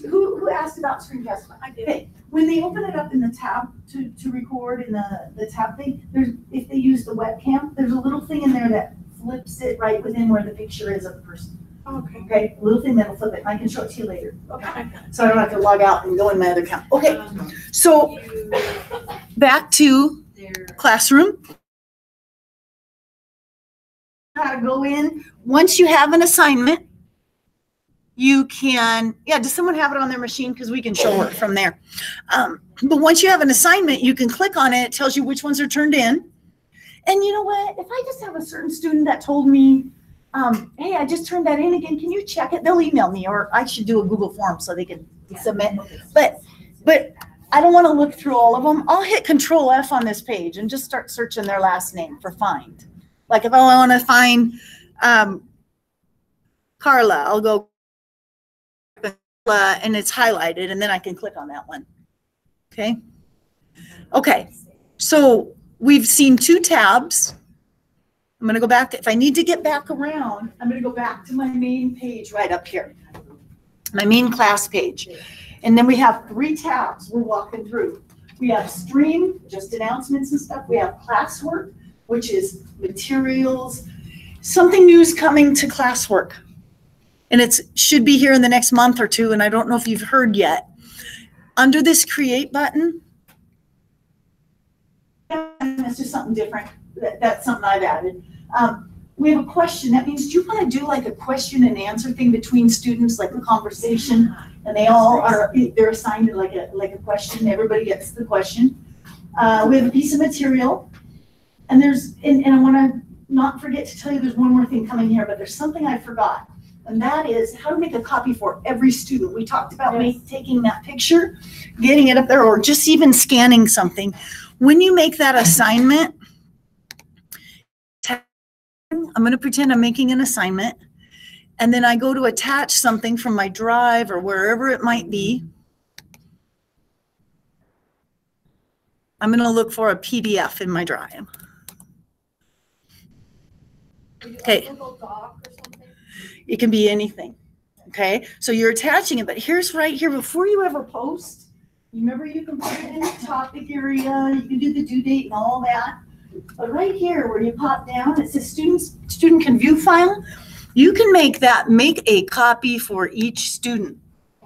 Who asked about Screencastify? I did. Okay, when they open it up in the tab to record in the tab thing, if they use the webcam, there's a little thing in there that flips it right within where the picture is of the person. Okay. Okay, a little thing that'll flip it. I can show it to you later. Okay. So I don't have to log out and go in my other account. Okay, so back to classroom. How to go in. Once you have an assignment, you can, does someone have it on their machine? Because we can show it from there. But once you have an assignment, you can click on it. It tells you which ones are turned in. And you know what? If I just have a certain student that told me, hey, I just turned that in again, can you check it? They'll email me, or I should do a Google form so they can submit. But I don't want to look through all of them. I'll hit Control F on this page and just start searching their last name for find. Like if I want to find Carla, I'll go and it's highlighted, and then I can click on that one. Okay. Okay. So we've seen two tabs. I'm going to go back. If I need to get back around, I'm going to go back to my main page right up here, my main class page. And then we have three tabs we're walking through. We have stream, just announcements and stuff. We have classwork, which is materials. Something new is coming to classwork. And it should be here in the next month or two. And I don't know if you've heard yet. Under this create button, and it's just something different. That's something I've added. We have a question. That means, do you want to do like a question and answer thing between students, like a conversation, and they're assigned like a question. Everybody gets the question. We have a piece of material, and I want to not forget to tell you there's one more thing coming here, but there's something I forgot, and that is how to make a copy for every student. We talked about taking that picture, getting it up there, or just even scanning something. When you make that assignment, I'm going to pretend I'm making an assignment, and then I go to attach something from my drive or wherever it might be. I'm going to look for a PDF in my drive. Okay. It can be anything. Okay. So you're attaching it, but here's right here before you ever post. Remember, you can put it in the topic area. You can do the due date and all that. But right here where you pop down, it says student can view file. You can make a copy for each student.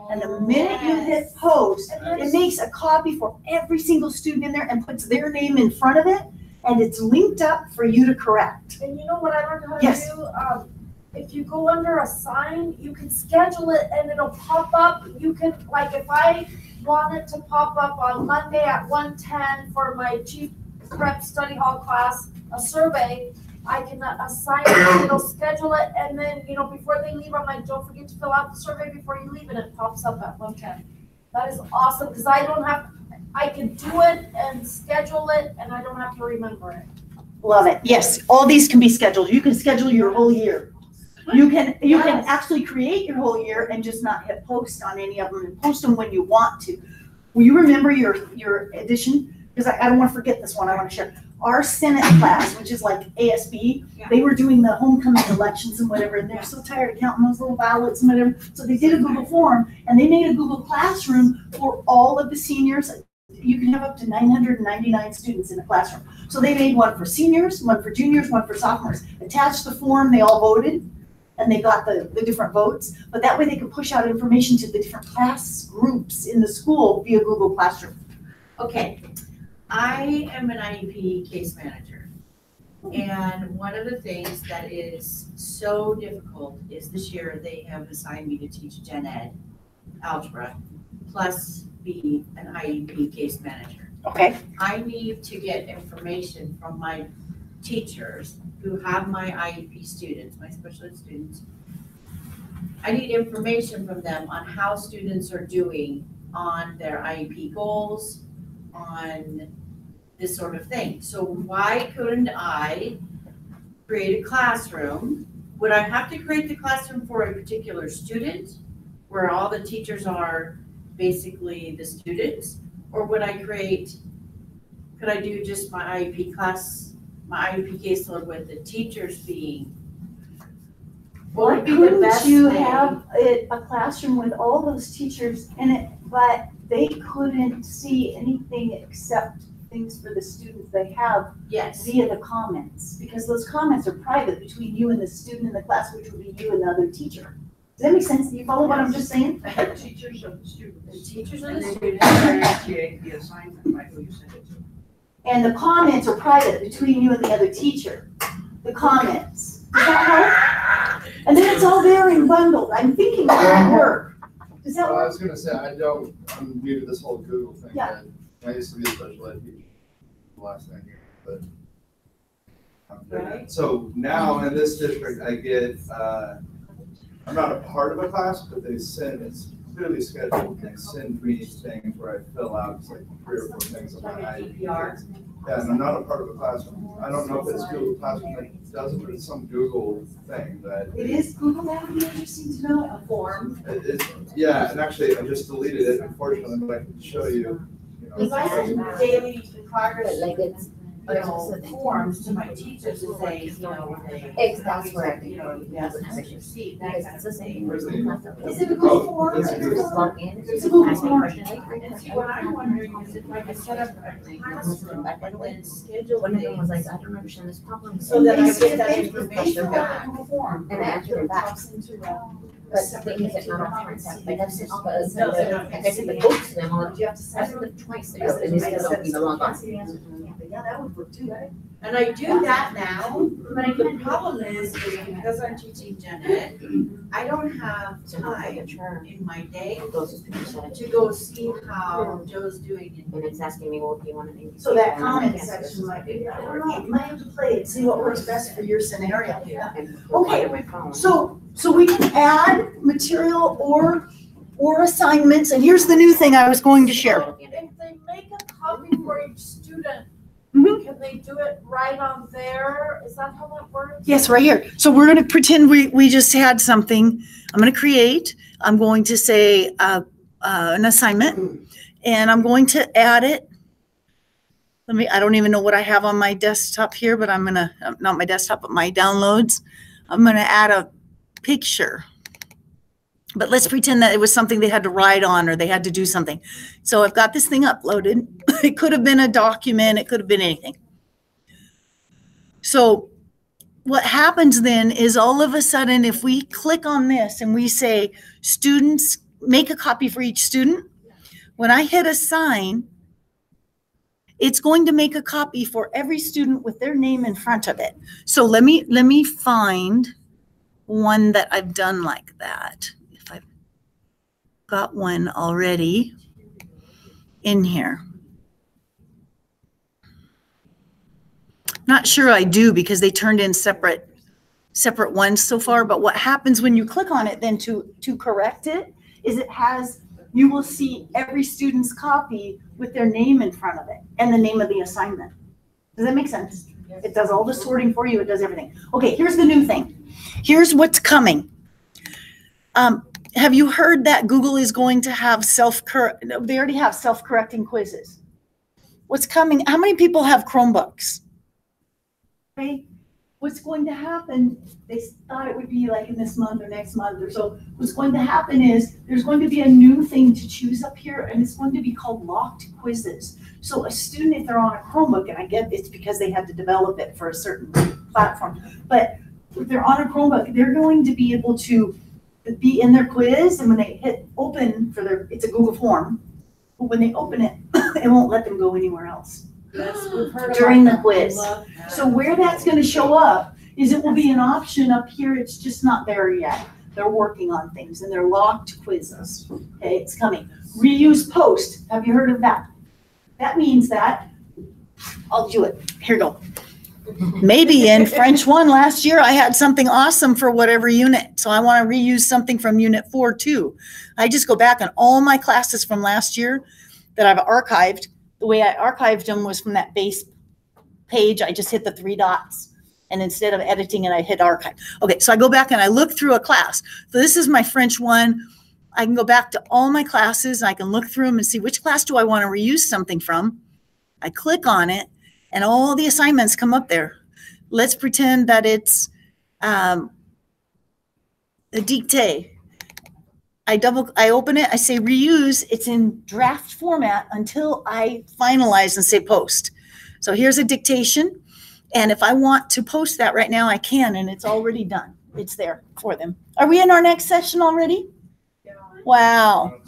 And the minute you hit post, it makes a copy for every single student in there and puts their name in front of it. And it's linked up for you to correct. And you know what I learned how to Yes. do? If you go under assign, you can schedule it and it'll pop up. You can, like, if I want it to pop up on Monday at 1:10 for my chief prep study hall class a survey, I can assign it, it'll schedule it, and then, you know, before they leave, I'm like, don't forget to fill out the survey before you leave, and it pops up at 1:10. That is awesome, because I can do it and schedule it, and I don't have to remember it. Love it. Yes, all these can be scheduled. You can schedule your whole year. You can Yes. actually create your whole year and just not hit post on any of them and post them when you want to. Will you remember your edition? Because I don't want to forget this one. I want to share. Our Senate class, which is like ASB, they were doing the homecoming elections and whatever, and they're so tired of counting those little ballots and whatever. So they did a Google form, and they made a Google Classroom for all of the seniors. You can have up to 999 students in a classroom. So they made one for seniors, one for juniors, one for sophomores. Attached the form, they all voted, and they got the different votes. But that way they could push out information to the different class groups in the school via Google Classroom. Okay, I am an IEP case manager. And one of the things that is so difficult is this year they have assigned me to teach gen ed, algebra, plus be an IEP case manager. Okay. I need to get information from my teachers who have my IEP students, my special ed students. I need information from them on how students are doing on their IEP goals, on this sort of thing. So why couldn't I create a classroom? Would I have to create the classroom for a particular student where all the teachers are basically the students? Or would I could I do just my IEP class, my IEP caseload with the teachers being? What would be the couldn't best you thing? have a classroom with all those teachers in it, but they couldn't see anything except things for the students they have Yes. via the comments? Because those comments are private between you and the student in the class, which would be you and the other teacher. Does that make sense? Do you follow what I'm just saying? The teachers of the students. The teachers of the And then students. initiate the assignment by who you send it to. And the comments are private between you and the other teacher. The comments. Does that help? And then it's all there and bundled. I'm thinking that might work. Does that Well, I work? was gonna say, I'm new to this whole Google thing. Yeah. I used to be a special ed teacher the last 10 years, but. Right. So now in this district, I get, I'm not a part of a class, but they send, it's clearly scheduled, and they send me things where I fill out, it's like 3 or 4 things on my IEP. Yeah, and I'm not a part of a classroom. I don't know if it's Google Classroom that does it, but it's some Google thing that. It is Google, that would be interesting to know, a form. Yeah, and actually, I just deleted it unfortunately, but I can show you, you know. Because I send daily progress, Like it's, forms to my teachers to say, you know, that's where you know, yes, see, that because kind it's of the thing. same. Where's the email? Is it a Google Oh, form? it's Is it Google. Google? Log in. It's a Google ask me form. questions. And see, what I'm wondering is if I could set up a classroom and then schedule One of them was like, things I don't understand this problem. so that I They get that say information back. Google form. And I answered it back. But the thing is that not all parents have, like I've sent all the, like I sent the books to them, all of, You have to I send sent them. them twice, and they still don't even log on. Yeah, that would work too, right? And I do that now, but the problem is because I'm teaching gen ed, I don't have So now I time can turn in my day those percentage. to go see how Joe's doing. And it's asking me, well, do you want to maybe? So that comment section might be, I don't know, you might have to play it, see what works best for your scenario. Okay, My phone. So we can add material or assignments, and here's the new thing I was going to share. If they make a copy for each student, Mhm. can they do it right on there? Is that how that works? Yes, right here. So we're gonna pretend we just had something. I'm gonna create, I'm going to say, an assignment, and I'm going to add it. I don't even know what I have on my desktop here, but I'm gonna, not my desktop, but my downloads. I'm gonna add a picture. But let's pretend that it was something they had to write on or they had to do something. So I've got this thing uploaded. It could have been a document. It could have been anything. So what happens then is all of a sudden, if we click on this and we say, students, make a copy for each student, when I hit assign, it's going to make a copy for every student with their name in front of it. So let me find one that I've done like that. If I've got one already in here. Not sure I do because they turned in separate ones so far, but what happens when you click on it then to correct it is you will see every student's copy with their name in front of it and the name of the assignment. Does that make sense? It does all the sorting for you. It does everything. Okay, here's the new thing. Here's what's coming. Have you heard that Google is going to have they already have self-correcting quizzes. What's coming? How many people have Chromebooks? Okay. What's going to happen, they thought it would be like in this month or next month or so. What's going to happen is there's going to be a new thing to choose up here, and it's going to be called locked quizzes. So a student, if they're on a Chromebook, and I get it's because they had to develop it for a certain platform, but if they're on a Chromebook, they're going to be able to be in their quiz, and when they hit open it's a Google form, but when they open it, it won't let them go anywhere else. Yes, we've heard During about the quiz. that. So where that's going to show up is it will be an option up here. It's just not there yet. They're working on things and they're locked quizzes. Okay, it's coming. Reuse post. Have you heard of that? That means that, I'll do it. Here you go. Maybe in French 1 last year, I had something awesome for whatever unit. So I want to reuse something from unit 4 too. I just go back on all my classes from last year that I've archived. The way I archived them was from that base page. I just hit the 3 dots. And instead of editing it, I hit archive. Okay, so I go back and I look through a class. So this is my French 1. I can go back to all my classes. And I can look through them and see which class do I want to reuse something from. I click on it and all the assignments come up there. Let's pretend that it's a dictée. I open it, I say reuse, it's in draft format until I finalize and say post. So here's a dictation. And if I want to post that right now, I can, and it's already done. It's there for them. Are we in our next session already? Yeah. Wow.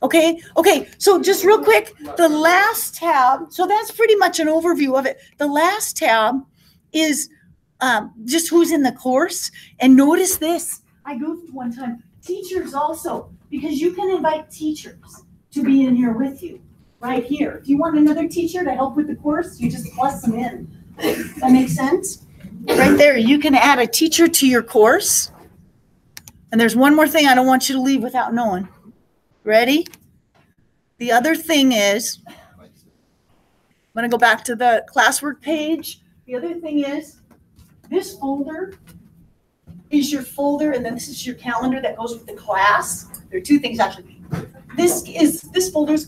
Okay. So just real quick, the last tab, so that's pretty much an overview of it. The last tab is just who's in the course. And notice this, I goofed one time. Teachers also, because you can invite teachers to be in here with you, right here. If you want another teacher to help with the course, you just plus them in. That makes sense? Right there, you can add a teacher to your course. And there's one more thing I don't want you to leave without knowing. Ready? The other thing is, I'm going to go back to the classwork page. The other thing is, this folder is your folder, and then this is your calendar that goes with the class. There are 2 things actually. This folder is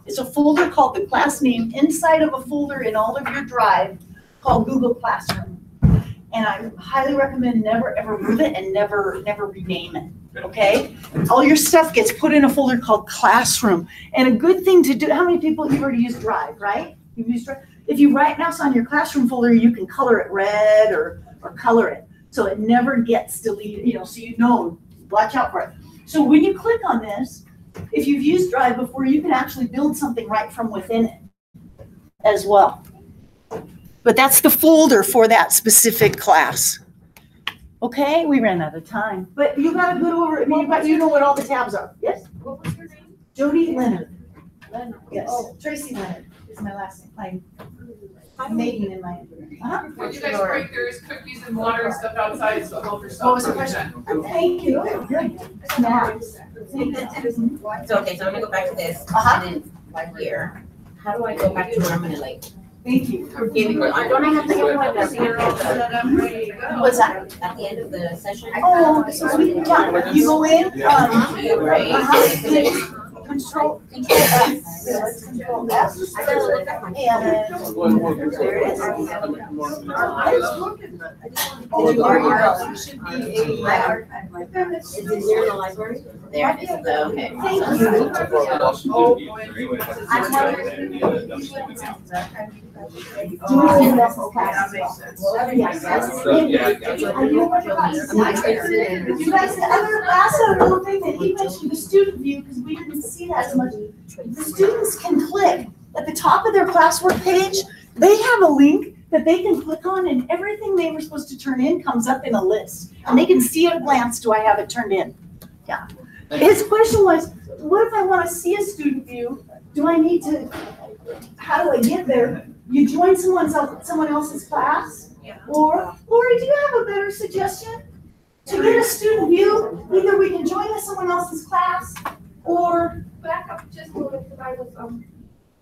it's a folder called the class name inside of a folder in all of your drive called Google Classroom. And I highly recommend never ever move it and never rename it. Okay? All your stuff gets put in a folder called Classroom. And a good thing to do, how many people you've already used Drive, right? You've used Drive. If you right now it's on your Classroom folder, you can color it red or color it. So it never gets deleted, so you know, watch out for it. So when you click on this, if you've used Drive before, you can actually build something right from within it as well. But that's the folder for that specific class. Okay, we ran out of time. But you got a good you know what all the tabs are. Yes? What was your name? Jody Leonard. Leonard. Yes. Oh, Tracy Leonard is my last name. I'm making in my Would you guys break there's cookies and water and stuff outside, so help yourself. What was the question? Thank you. Good. Snacks. So, okay, so I'm gonna go back to this, and then here, how do I go back to where I'm gonna Thank you. don't I have to give like a zero? What's that? At the end of the session? Oh, so we can, you go in, Control F. Control F. And there it is. Should be a Is it near the library? There, it is, okay. Thank you guys, the other last little thing that he mentioned, the student view, because we didn't see that as much. The students can click at the top of their classwork page. They have a link that they can click on, and everything they were supposed to turn in comes up in a list. And they can see at a glance, do I have it turned in? Yeah. His question was, what if I want to see a student view? Do I need to, how do I get there? you join someone else's class. Yeah. Or, Lori, do you have a better suggestion? To get a student view, either we can join someone else's class or Back up just a little bit, because I was,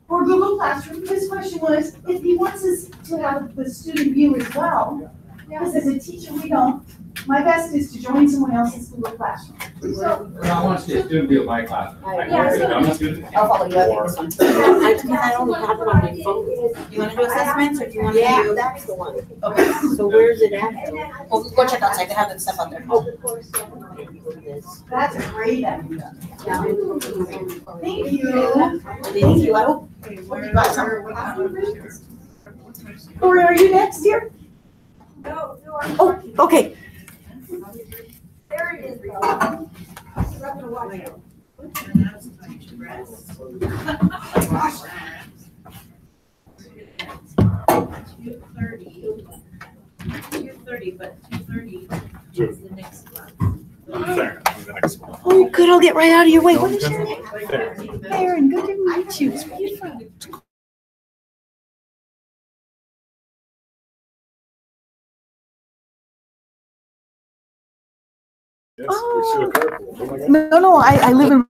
or Google Classroom. His question was, if he wants us to have the student view as well, because as a teacher, we don't. My best is to join someone else's Google Classroom. So, I want to see a student view of my class. I'm a student. I'll follow you up with this one. I only have it on my phone. You wanna do assessments or do you wanna do? Yeah, that's the one. Okay. So where's it at? Well, go check outside, they have that stuff out there. That's a great idea. Thank you. Thank you, I hope Okay, you where, got something. Lori, are you next here? no, I'm. Oh, okay. There it is. I'm gonna watch it. But 2:30 is the next one. Oh, good, I'll get right out of your way. What is your name? Aaron, good to meet you. Where are you from? Yes, we should have carpooled. Oh my God. No, I live in